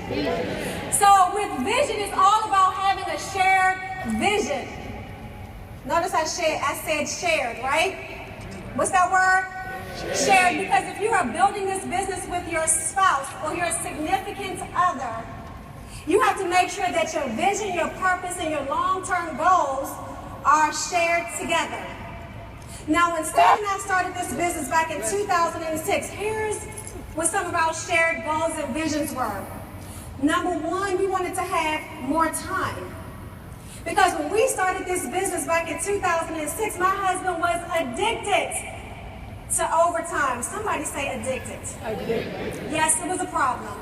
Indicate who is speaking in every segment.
Speaker 1: So with vision, it's all about having a shared vision. Notice I said shared, right? What's that word? Shared. Because if you are building this business with your spouse or your significant other, you have to make sure that your vision, your purpose, and your long-term goals are shared together. Now, when Steve and I started this business back in 2006, here's what some of our shared goals and visions were. Number one, we wanted to have more time. Because when we started this business back in 2006, my husband was addicted to overtime. Somebody say addicted. Addicted. Yes, it was a problem.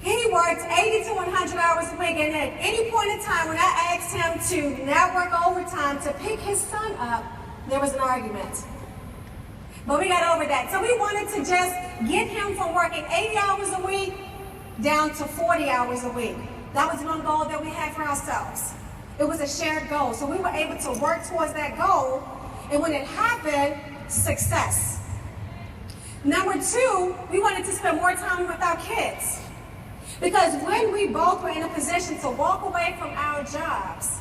Speaker 1: He worked 80 to 100 hours a week, and at any point in time when I asked him to not work overtime to pick his son up, there was an argument. But we got over that. So we wanted to just get him from working 80 hours a week down to 40 hours a week. That was one goal that we had for ourselves. It was a shared goal. So we were able to work towards that goal, and when it happened, success. Number two, we wanted to spend more time with our kids. Because when we both were in a position to walk away from our jobs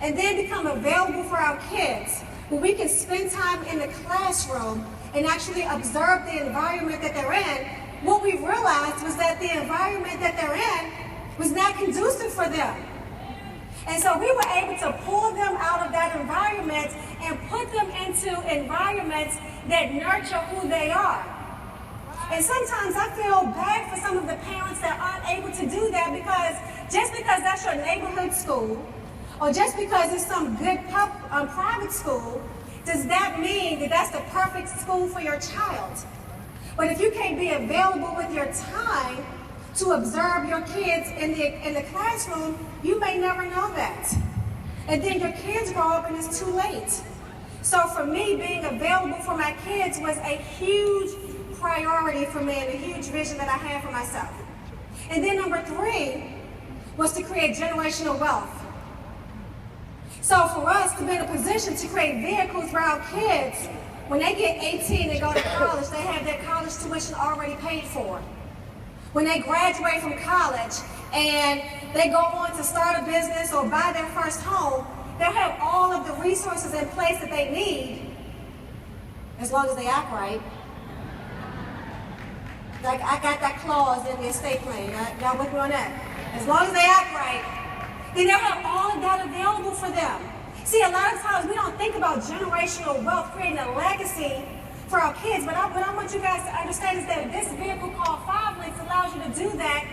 Speaker 1: and then become available for our kids, where we can spend time in the classroom and actually observe the environment that they're in, what we realized was that the environment that they're in was not conducive for them. And so we were able to pull them out of that environment and put them into environments that nurture who they are. And sometimes I feel bad for some of the parents that aren't able to do that, because just because that's your neighborhood school, or just because it's some good private school, does that mean that that's the perfect school for your child? But if you can't be available with your time to observe your kids in the classroom, you may never know that. And then your kids grow up and it's too late. So for me, being available for my kids was a huge priority for me and a huge vision that I had for myself. And then number three was to create generational wealth. So for us to be in a position to create vehicles for our kids, when they get 18 and go to college, they have their college tuition already paid for. When they graduate from college and they go on to start a business or buy their first home, they'll have all of the resources in place that they need, as long as they act right. Like I got that clause in the estate plan. Y'all with me on that? As long as they act right, then they'll have all of that available for them. See, a lot of times we don't think about generational wealth, creating a legacy for our kids, but what I want you guys to understand is that this vehicle called 5 Links allows you to do that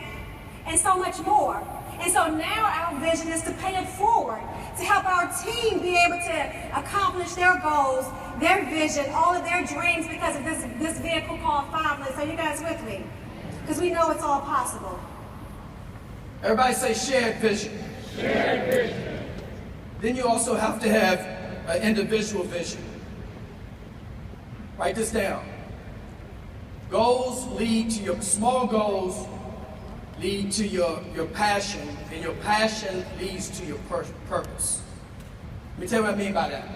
Speaker 1: and so much more. And so now our vision is to pay it forward, to help our team be able to accomplish their goals, their vision, all of their dreams because of this vehicle called 5 Links. Are you guys with me? Because we know it's all possible.
Speaker 2: Everybody say shared vision.
Speaker 3: Shared vision.
Speaker 2: Then you also have to have an individual vision. Write this down. Goals lead to your small goals lead to your passion, and your passion leads to your purpose. Let me tell you what I mean by that.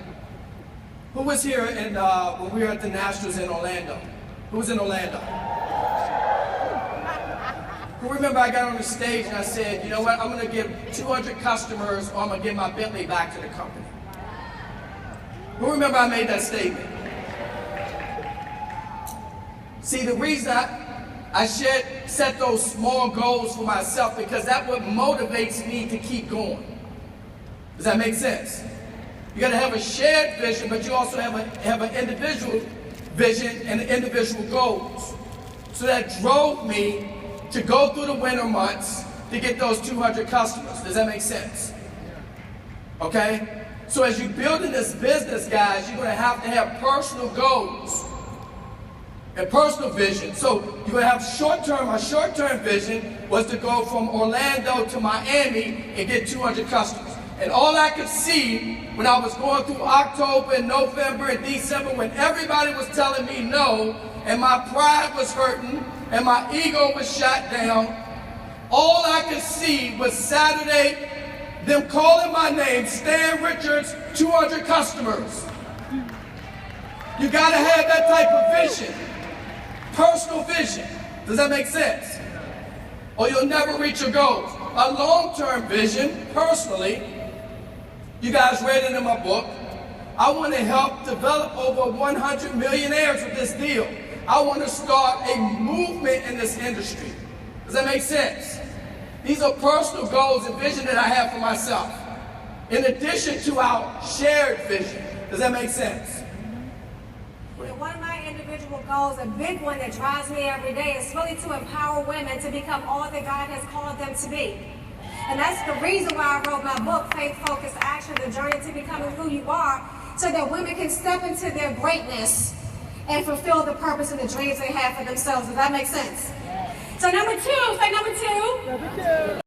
Speaker 2: Who was here when we were at the Nationals in Orlando? Who was in Orlando? Who remember I got on the stage and I said, you know what, I'm going to give 200 customers or I'm going to give my Bentley back to the company? Who remember I made that statement? See, the reason I set those small goals for myself, because that's what motivates me to keep going. Does that make sense? You got to have a shared vision, but you also have an individual vision and individual goals. So that drove me to go through the winter months to get those 200 customers. Does that make sense? Okay? So as you're building this business, guys, you're going to have personal goals and personal vision. So you're going to have short-term. My short-term vision was to go from Orlando to Miami and get 200 customers. And all I could see when I was going through October and November and December, when everybody was telling me no, and my pride was hurting, and my ego was shot down, all I could see was Saturday, them calling my name, Stan Richards, 200 customers. You gotta have that type of vision. Personal vision. Does that make sense? or you'll never reach your goals. A long-term vision, personally, you guys read it in my book. I want to help develop over 100 millionaires with this deal. I want to start a movement in this industry. Does that make sense? These are personal goals and vision that I have for myself, in addition to our shared vision. Does that make sense?
Speaker 1: One of my individual goals, a big one that drives me every day, is really to empower women to become all that God has called them to be. And that's the reason why I wrote my book, Faith Focused Action, The Journey to Becoming Who You Are, so that women can step into their greatness and fulfill the purpose and the dreams they have for themselves. Does that make sense? So number two, say number two.
Speaker 3: Number two.